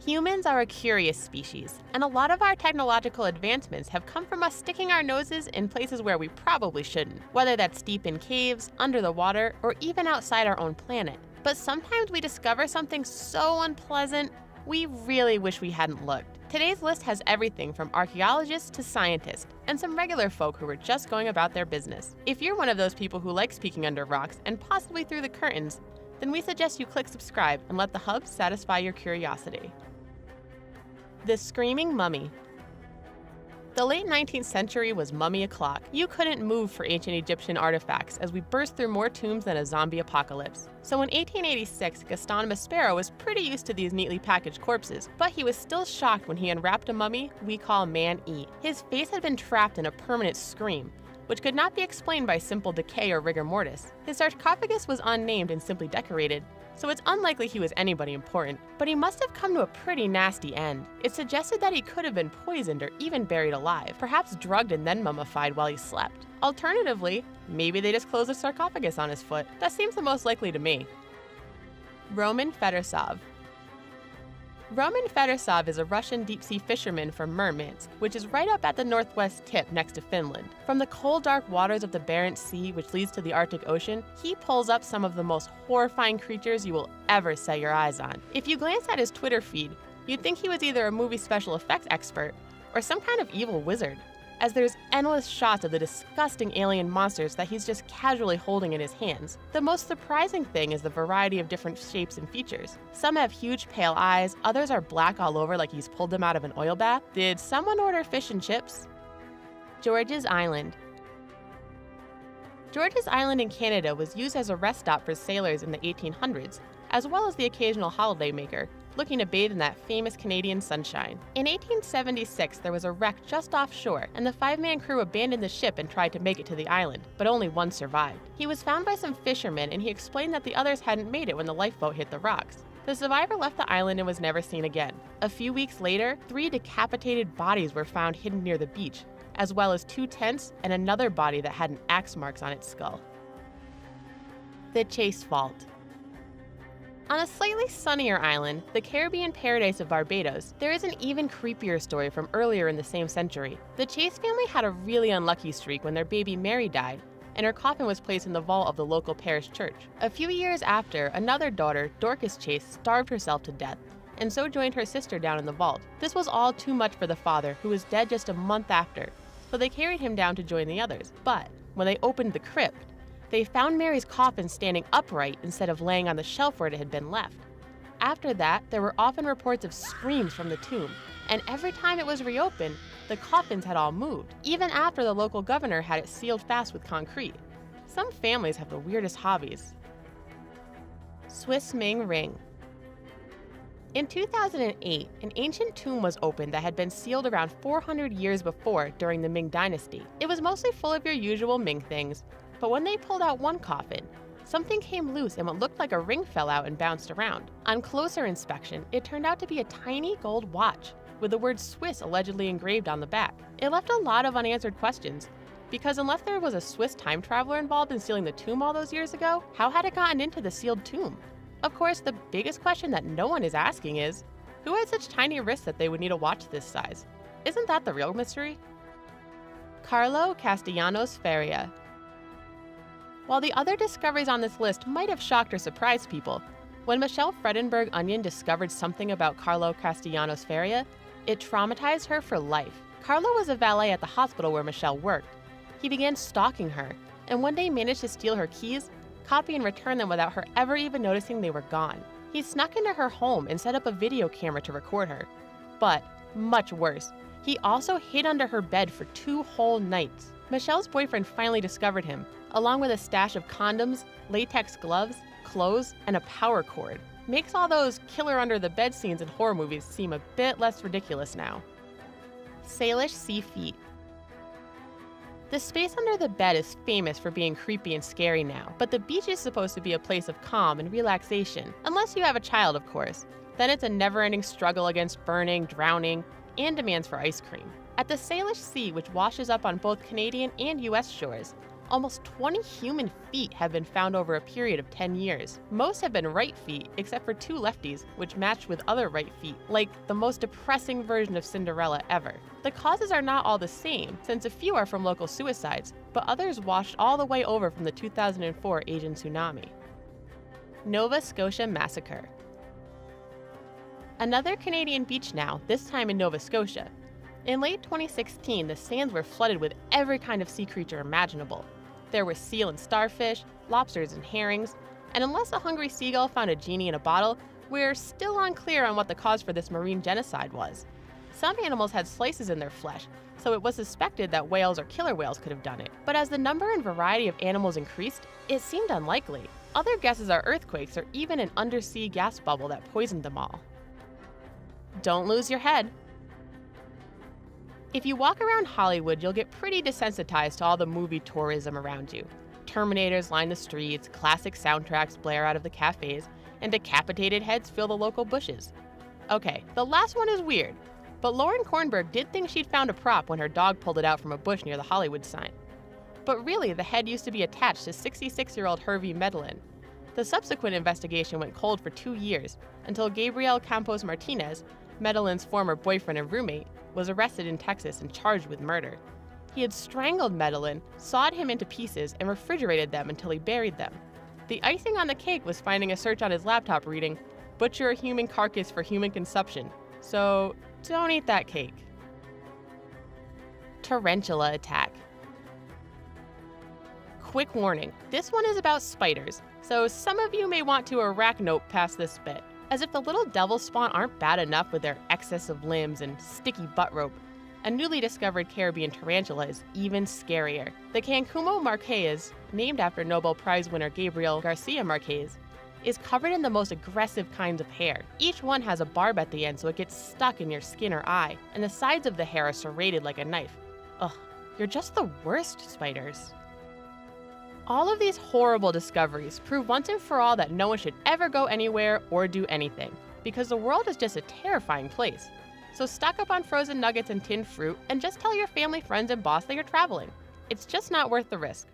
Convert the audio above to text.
Humans are a curious species, and a lot of our technological advancements have come from us sticking our noses in places where we probably shouldn't, whether that's deep in caves, under the water, or even outside our own planet. But sometimes we discover something so unpleasant, we really wish we hadn't looked. Today's list has everything from archaeologists to scientists, and some regular folk who are just going about their business. If you're one of those people who likes peeking under rocks and possibly through the curtains, then we suggest you click subscribe and let the hub satisfy your curiosity. The Screaming Mummy. The late 19th century was mummy o'clock. You couldn't move for ancient Egyptian artifacts as we burst through more tombs than a zombie apocalypse. So in 1886, Gaston Maspero was pretty used to these neatly packaged corpses, but he was still shocked when he unwrapped a mummy we call Man-E. His face had been trapped in a permanent scream, which could not be explained by simple decay or rigor mortis. His sarcophagus was unnamed and simply decorated, so it's unlikely he was anybody important, but he must have come to a pretty nasty end. It suggested that he could have been poisoned or even buried alive, perhaps drugged and then mummified while he slept. Alternatively, maybe they just closed a sarcophagus on his foot. That seems the most likely to me. Roman Fedorsov. Roman Fedorsov is a Russian deep-sea fisherman from Murmansk, which is right up at the northwest tip next to Finland. From the cold, dark waters of the Barents Sea, which leads to the Arctic Ocean, he pulls up some of the most horrifying creatures you will ever set your eyes on. If you glance at his Twitter feed, you'd think he was either a movie special effects expert or some kind of evil wizard, as there's endless shots of the disgusting alien monsters that he's just casually holding in his hands. The most surprising thing is the variety of different shapes and features. Some have huge pale eyes, others are black all over like he's pulled them out of an oil bath. Did someone order fish and chips? George's Island. George's Island in Canada was used as a rest stop for sailors in the 1800s, as well as the occasional holidaymaker looking to bathe in that famous Canadian sunshine. In 1876, there was a wreck just offshore, and the 5-man crew abandoned the ship and tried to make it to the island, but only one survived. He was found by some fishermen, and he explained that the others hadn't made it when the lifeboat hit the rocks. The survivor left the island and was never seen again. A few weeks later, 3 decapitated bodies were found hidden near the beach, as well as 2 tents and another body that had axe marks on its skull. The Chase Fault. On a slightly sunnier island, the Caribbean paradise of Barbados, there is an even creepier story from earlier in the same century. The Chase family had a really unlucky streak when their baby Mary died, and her coffin was placed in the vault of the local parish church. A few years after, another daughter, Dorcas Chase, starved herself to death, and so joined her sister down in the vault. This was all too much for the father, who was dead just a month after, so they carried him down to join the others. But when they opened the crypt, they found Mary's coffin standing upright instead of laying on the shelf where it had been left. After that, there were often reports of screams from the tomb, and every time it was reopened, the coffins had all moved, even after the local governor had it sealed fast with concrete. Some families have the weirdest hobbies. Swiss Ming Ring. In 2008, an ancient tomb was opened that had been sealed around 400 years before during the Ming Dynasty. It was mostly full of your usual Ming things, but when they pulled out one coffin, something came loose and what looked like a ring fell out and bounced around. On closer inspection, it turned out to be a tiny gold watch with the word Swiss allegedly engraved on the back. It left a lot of unanswered questions, because unless there was a Swiss time traveler involved in sealing the tomb all those years ago, how had it gotten into the sealed tomb? Of course, the biggest question that no one is asking is, who had such tiny wrists that they would need a watch this size? Isn't that the real mystery? Carlo Castellanos Faria. While the other discoveries on this list might have shocked or surprised people, when Michelle Fredenberg Onion discovered something about Carlo Castellanos Faria, it traumatized her for life. Carlo was a valet at the hospital where Michelle worked. He began stalking her, and one day managed to steal her keys, copy and return them without her ever even noticing they were gone. He snuck into her home and set up a video camera to record her. But, much worse, he also hid under her bed for 2 whole nights. Michelle's boyfriend finally discovered him, along with a stash of condoms, latex gloves, clothes, and a power cord. Makes all those killer under the bed scenes in horror movies seem a bit less ridiculous now. Salish Sea Feet. The space under the bed is famous for being creepy and scary now, but the beach is supposed to be a place of calm and relaxation, unless you have a child, of course. Then it's a never-ending struggle against burning, drowning, and demands for ice cream. At the Salish Sea, which washes up on both Canadian and US shores, Almost 20 human feet have been found over a period of 10 years. Most have been right feet, except for 2 lefties, which matched with other right feet, like the most depressing version of Cinderella ever. The causes are not all the same, since a few are from local suicides, but others washed all the way over from the 2004 Asian tsunami. Nova Scotia Massacre. Another Canadian beach now, this time in Nova Scotia. In late 2016, the sands were flooded with every kind of sea creature imaginable. There were seal and starfish, lobsters and herrings, and unless a hungry seagull found a genie in a bottle, we're still unclear on what the cause for this marine genocide was. Some animals had slices in their flesh, so it was suspected that whales or killer whales could have done it. But as the number and variety of animals increased, it seemed unlikely. Other guesses are earthquakes or even an undersea gas bubble that poisoned them all. Don't lose your head. If you walk around Hollywood, you'll get pretty desensitized to all the movie tourism around you. Terminators line the streets, classic soundtracks blare out of the cafes, and decapitated heads fill the local bushes. Okay, the last one is weird, but Lauren Kornberg did think she'd found a prop when her dog pulled it out from a bush near the Hollywood sign. But really, the head used to be attached to 66-year-old Hervey Medellin. The subsequent investigation went cold for 2 years, until Gabriel Campos Martinez, Medellin's former boyfriend and roommate, was arrested in Texas and charged with murder. He had strangled Medellin, sawed him into pieces, and refrigerated them until he buried them. The icing on the cake was finding a search on his laptop reading, "Butcher a human carcass for human consumption." So don't eat that cake. Tarantula attack. Quick warning, this one is about spiders, so some of you may want to arachnope past this bit. As if the little devil spawn aren't bad enough with their excess of limbs and sticky butt rope, a newly discovered Caribbean tarantula is even scarier. The Cancumo marquez, named after Nobel Prize winner Gabriel Garcia Marquez, is covered in the most aggressive kinds of hair. Each one has a barb at the end so it gets stuck in your skin or eye, and the sides of the hair are serrated like a knife. Ugh, you're just the worst, spiders. All of these horrible discoveries prove once and for all that no one should ever go anywhere or do anything, because the world is just a terrifying place. So stock up on frozen nuggets and tinned fruit, and just tell your family, friends, and boss that you're traveling. It's just not worth the risk.